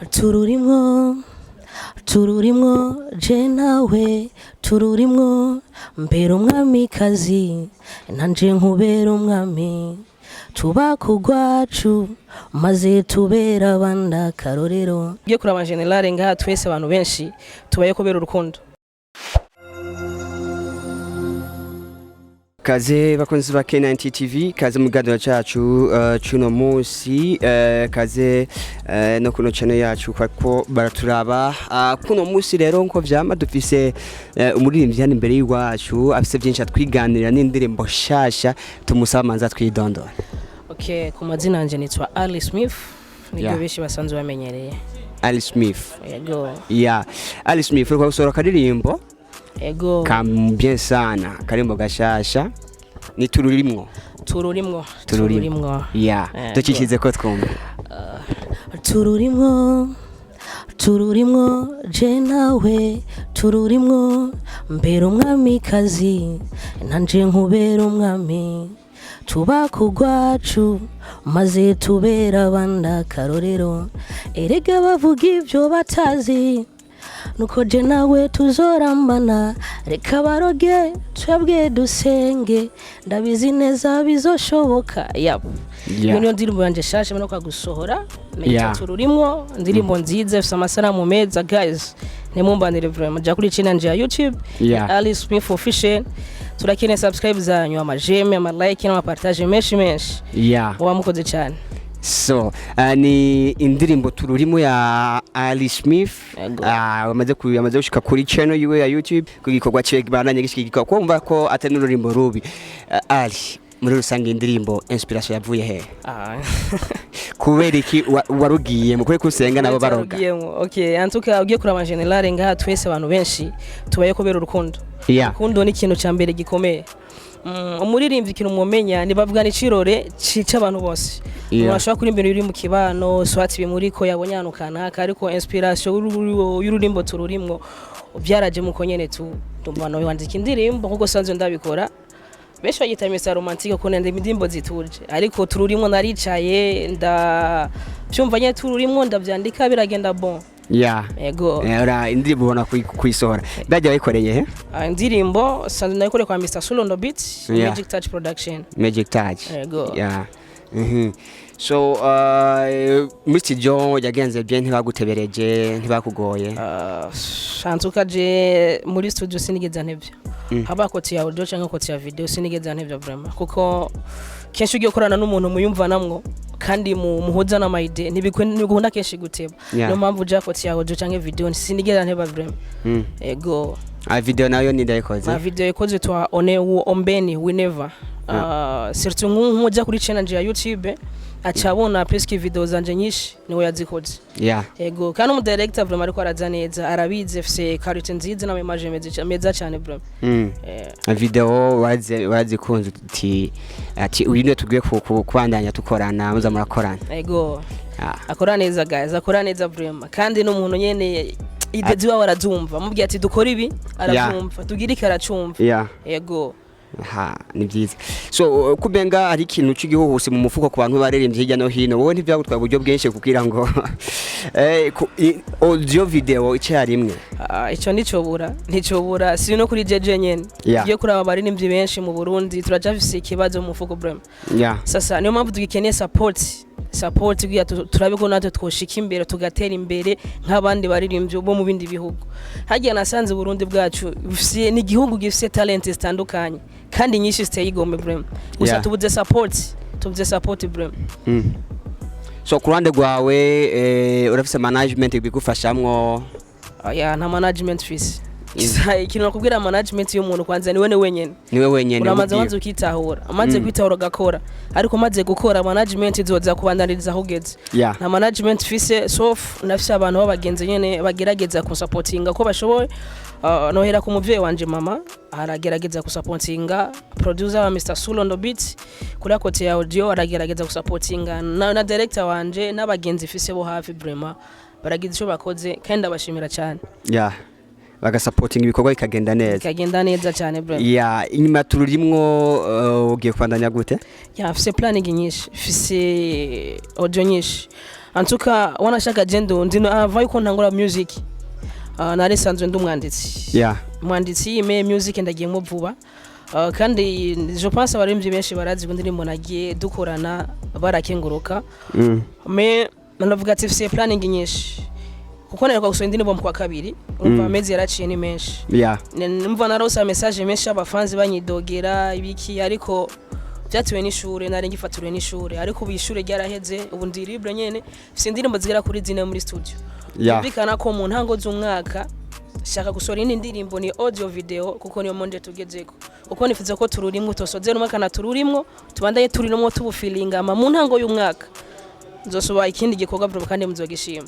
tururimwo je nawe tururimwo mbera umwamikazi nanje nkubera umwami tuba kugwacu maze tubera abanda karorero giye kuraba generale ngaha twese abantu benshi tubaye kubera urukundo. Kaze bakunzi ba K90 TV, kaze mu gado cyacu cuno munsi, kaze no kuno channel yacu kwako baraturaba kuno munsi rero nko vyama dufise umuririmbyi hano imbere y'iwacu afise byinshi atwiganirira n'indirimbo shasha tumusamanza twidondora. Okay, ku mazina yanje nitwa Ally Smith, nibyo beshi basanzwe bamenyereye. Ally Smith. Yego. Yeah. Ally Smith uriko gusora kadirimbo. Ego. Bien sana, karimbo gashasha. Ni tururimwo. Yeah. Tucishize ko twumva. Tururimwo je nawe tururimwo mbera umwamikazi nanje nkubera umwami tuba kugwacu maze tubera abanda karorero erega bavuga ivyo batazi nuko je nawe tuzorambana reka baroge twebwe dusenge ndabizi neza bizoshoboka yabo. Niyo ndirimbo yanje shasha no kwagusohora tururimwo ndirimbo nziza ifite amasanamu meza guys nemumbanire vraiment ja kuri channel ya YouTube Ally Smith official turakene subscribe zanyu amajeme amalike n'amapartage menshi wamukoze cyane. So ni indirimbo tururimo ya Ally Smith bamaze gushika kuri channel yiwe ya YouTube kugikorwa cye bananye gishikika kumva ko atari n'ururimbo rubi. Ali muri rusange indirimbo inspiration yavuye he? Kubera iki warugiye mukore kusenga nabo baroga? Okay, antuka ugiye kuraba generale ngaha twese abantu benshi tubaye kubera urukundo. Urukundo ni ikintu cya mbere gikomeye. Umuririmbyi kintu mumenya nibavuga ni cirore cica abantu bose. Urashaka kuri imbere uri mu kibano swati bimuriko yabonye hano kanaka ariko inspiration y'ururimbo tururimwo byaraje muko nyene tu ndumva no yandika indirimbo kuko sanzwe ndabikora. Besho yita misa romantique ko nende indimbo zituje ariko tururimwo naricaye nda cyumva nye tururimwo ndavyandika biragenda bon. Ego. Ora indirimbo ubona kuyisohora. Bajya bayikoreye he? Indirimbo sanzwe nayikoreye kwa Mr. Solo on the beat, Magic Touch Production. Magic Touch. Ego. So Mr. John yagenze bien ntibagutebereje ntibakugoye. Shantuka je muri studio sinigeza ntevyo. Haba koti ya audio cyangwa koti ya video sinigeza ntevyo vraiment kuko kenshi ugiye korana n'umuntu muyumvanamwo kandi muhuza na maide ntibikunda kenshi guteba. No mpamvu ja koti ya audio cyangwa video sinigeza nteba vraiment. Ego. Video nayo ni ndayikoze. Video ikoze twa ombeni we never. Surtout nk'umuja kuri channel ya YouTube acabona presque video zanje nyinshi niwe yazikoze. Ego kandi umu director vraiment ariko arazaneza arabize fse karite nziza na image meza cyane vraiment. Video wazikunze ati urinde tugiye kubandanya tukorana muza murakorana. Ego. Akora neza guys, akora neza vraiment kandi n'umuntu nyene idezi wa warazumva mubwiye ati dukora ibi arazumva tugirike aracumva. Ego. Ni byiza. So kubenga ari ikintu cy'igihuhusi mu mufuko ku bantu baririmbye hirya no hino wowe ntibyagutwara uburyo bwinshi kugira ngo audio video icyarimwe. Icyo nicobura si no kuri jeje nyene giye kuraba baririmbye benshi mu Burundi turajafise ikibazo mu mufuko brem. Sasa niyo mpamvu tugikeneye support kugira turabe ko natwe twoshika imbere tugatera imbere nk'abandi baririmbye bo mu bindi bihugu. Hagiye nasanze Burundi bwacu ni igihugu gifise talent zitandukanye kandi nyinshi ziteye igombe brem. Gusa tubuze support brem. So kurande gwawe urafise management bigufashamwo? Na management fees. Ikintu nakubwira management y'umuntu kwanza niwe wenyene. Uramaze wanze ukitahura. Amaze kwitahura gakora. Ariko maze gukora management izoza kubandaniriza hugeze. Na management fees sof nafise abantu babagenze nyene bagerageza ku supportinga ko bashoboye. Nohera ku muvyeyi wanje mama aragerageza ku supportinga, producer wa Mr. Solo on the beat kuri kote ya audio aragerageza ku supportinga na director wanje n'abagenzi fise bo hafi vraiment baragize ico bakoze kandi abashimira cyane. bagasupporting ibikorwa bikagenda neza cyane bro. Inyuma tururimwo ugiye kwandanya gute? Mfise planning nyinshi, mfise audio nyinshi. Antuka wanashaka jendo ndino avaye ko ntangura music. Nari sanzwe ndumwanditsi. Mwanditsi me music ndagiye mu vuba. Kandi je pense abaremvyi benshi barazi ko ndirimbo nagiye dukorana barakenguruka. Me nanavuga ati mfise planning nyinshi. Kuko nari kwa gusenda indirimbo mu kwa kabiri, umva amezi yaraciye ni menshi. Numva narosa message menshi abafanzi banyidogera ibiki ariko byatiwe n'ishure nari ngifaturiwe n'ishure ariko ubu ishure ryaraheze ubu ndi libre nyene mfise indirimbo zigera kuri 4 muri studio. Bikana ko mu ntango z'umwaka shaka gusora indi ndirimbo ni audio video kuko niyo monde tugezeko. Uko nifuza ko tururimwe tosozera umwaka na tururimwo tubandaye turirimo tubu feeling ama mu ntango y'umwaka nzosuba ikindi gikorwa bro kandi muzogishima.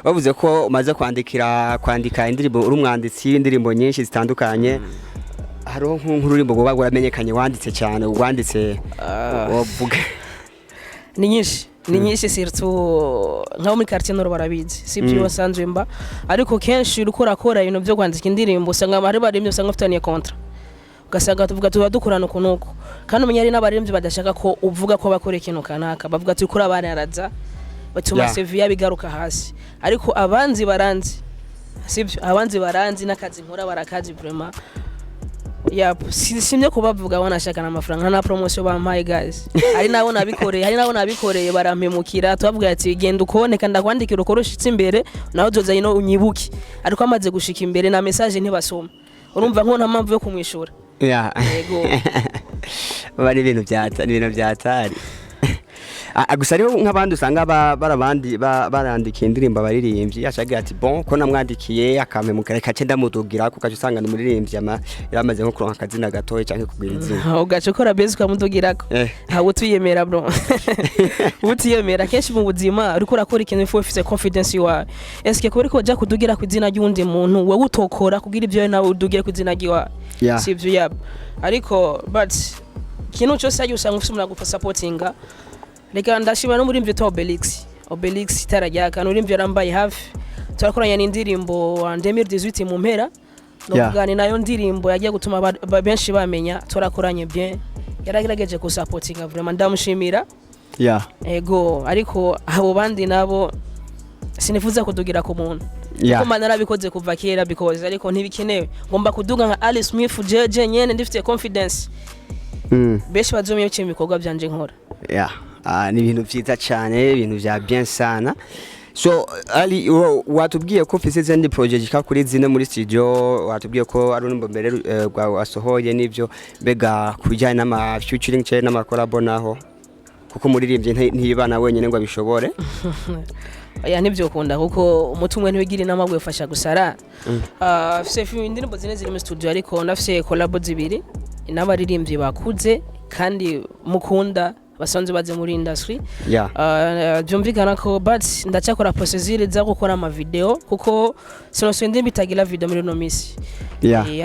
Bavuze ko umaze kwandika indirimbo uri umwanditsi w'indirimbo nyinshi zitandukanye. Hariho nk'ururimbo goba rwamenyekanye wanditse cyane wanditse wavuga ni nyinshi surtout nka muri quartier noro barabizi sibyo basanzwe mba ariko kenshi urukorakora ibintu byo kwandika indirimbo usanga bari baremye usanga ufitaniye contrat ugasanga tuvuga dukorana kunuko kandi umunyari n'abaremye badashaka ko uvuga ko bakore ikintu kanaka bavuga ati kuri abararaza batuma CV yabigaruka hasi ariko abanzi baranzi sibyo abanzi baranzi nakazi nkora barakazi vraiment simye kubavuga wanashaka n'amafaranga na promotion bampaye guys ari nawo nabikoreye barampemukira tubavuga ati genda ukone ndakwandikira ukoroshitse imbere naho zoza ino unyibuki ariko amaze gushika imbere na message ntibasoma urumva nko nta mpamvu yo kumwishura yego bari ibintu byatari gusa ariho nk'abandi usanga barabandi barandika indirimbo abaririmbyi yashagira ati bon ko namwandikiye akamemuka reka cenda mudugira kuko usanga ni muririmbyi yaramaze nko kuronka akazina gatoye canke kugwira izina ugace kora base ukamudugirako hawo tuyemera bro utiyemera kenshi mu buzima ariko urakora ikintu ifu ufise confidence yawe eske ko uriko ja kudugira ku izina ry'undi muntu wewe utokora kugira ibyo nawe udugire ku izina ryiwa sivyo yabo ariko but kintu cyose yaje usanga ufise umuntu supportinga reka ndashima no muri mvyo Obelix itarajyaka no rimvyo rambaye hafi turakoranya n'indirimbo 2018 mu mpera no kugana nayo ndirimbo yagiye gutuma benshi bamenya turakoranye bien yaragerageje ku supportinga vraiment ndamushimira ego ariko abo bandi nabo sinifuza kudugira ku muntu kuma narabikoze kuva kera because ariko ntibikenewe ngomba kuduga nka Ally Smith jeje nyene ndifite confidence benshi bazomye cyo ibikorwa byanje nkora ni ibintu byiza cyane ibintu bya bien sana so Ali watubwiye ko ufise zindi project ka kuri zine muri studio watubwiye ko ari urumbo mbere wasohoye nivyo bega kujyana n'ama featuring cyane n'ama collab naho kuko muririmbye ntibana wenyene ngo abishobore nibyo ukunda kuko umutumwe ntiwigira inama gwe fasha gusara afise indirimbo zine ziri mu studio ariko ndafise collab zibiri n'abaririmbyi bakuze kandi mukunda basanzwe baze muri industry byumvikana ko but ndacyakora procedure za gukora ama video kuko sinosende bitagira video muri no misi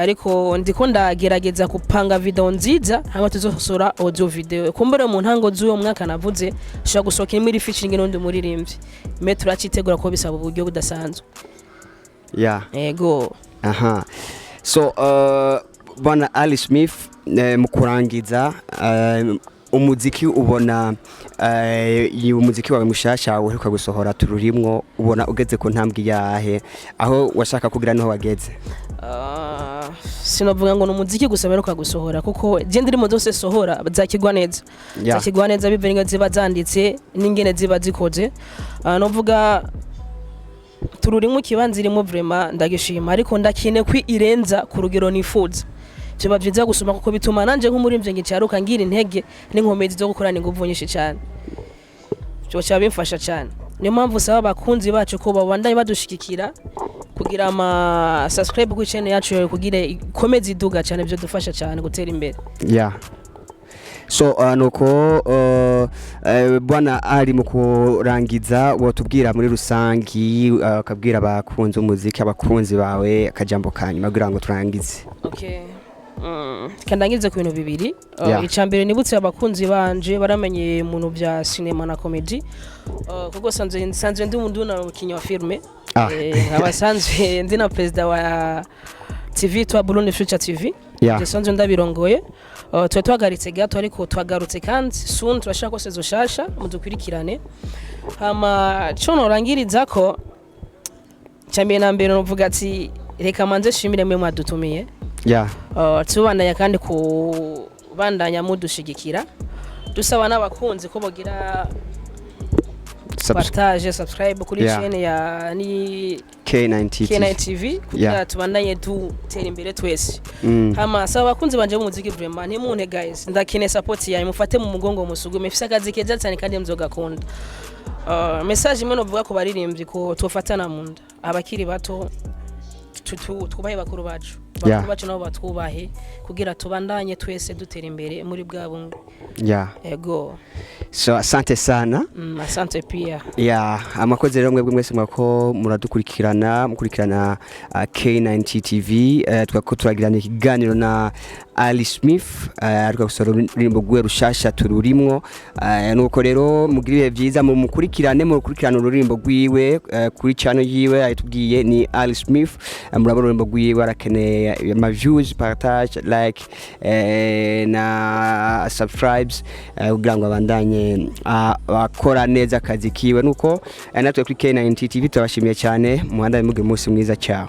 ariko ndiko ndagerageza kupanga video nziza hama tuzosora audio video kumbere mu ntango z'uwo mwaka navuze shaka gusoka muri featuring n'undi muririmbyi me turacitegura ko bisaba uburyo budasanzwe yego so bwana Ally Smith mu kurangiza umuziki ubona umuziki wawe mushasha uheruka gusohora tururimwo ubona ugeze ku ntambwe yahe aho washaka kugira no wageze sinovuga ngo n'umuziki gusa beruka gusohora kuko je ndirimo zose sohora zakigwa neza bivenga ziba zanditse n'ingene ziba zikoze novuga tururimwo kibanzirimo vraiment ndagishima ariko ndakine kwi irenza ku rugero nifuza Chiba byiza gusoma kuko bituma nanje nk'umurimbye ngicaruka ngira intege n'inkomezi zo gukorana inguvu nyinshi cyane cyo cyabimfasha cyane niyo mpamvu saba abakunzi bacu ko babandaye badushikikira kugira ama subscribe ku channel yacu kugira ikomezi iduga cyane byo dufasha cyane gutera imbere so nuko bwana ari mu kurangiza wotubwira muri rusangi akabwira abakunzi umuziki abakunzi bawe akajambo kanyuma kugira ngo turangize kandangize ku bintu bibiri icambere nibutse abakunzi banje baramenye umuntu bya cinema na comedy kuko sanzwe ndi umuntu na mukinyi wa filme abasanzwe ndi na president wa TV twa Burundi Future TV Yeah. Jesanzwe ndabirongoye twa twagaritse gato ariko twagarutse kandi soon turashaka ko sezo shasha mudukurikirane hama cyo norangiriza ko cyambere na mbere novuga ati reka manze shimire mwe mwadutumiye Yeah. tubandanya kandi ku bandanya mudushigikira dusaba n'abakunzi ko bogira partage subscribe kuri chaîne ya ni K9 TV kugira tubandanye dutera imbere twese hama saba abakunzi banje mu muziki vraiment ntimunte guys ndakine support yawe mufate mu mugongo musugume fisa akazi keza cyane kandi muzogakunda message imwe novuga ko baririmbyi ko tufatana mu nda abakiri bato twubahe bakuru bacu bakuru bacu nabo batwubahe kugira tubandanye twese dutera imbere muri bwa bumwe ego so asante sana asante pia amakoze rero mwebwe mwese mwako mukurikirana K9 TV twako turagirana ikiganiro na Ally Smith ariko gusora ururimbo gwe rushasha tururimwo nuko rero mugiriye byiza mu mukurikirana ururimbo gwiwe kuri channel yiwe ayitubwiye ni Ally Smith murabona ururimbo gwiwe arakeneye ama views partage like na subscribes kugira ngo abandanye akora neza akazi kiwe nuko natwe kuri K9 TV turabashimiye cyane muhandanye muge munsi mwiza cyao.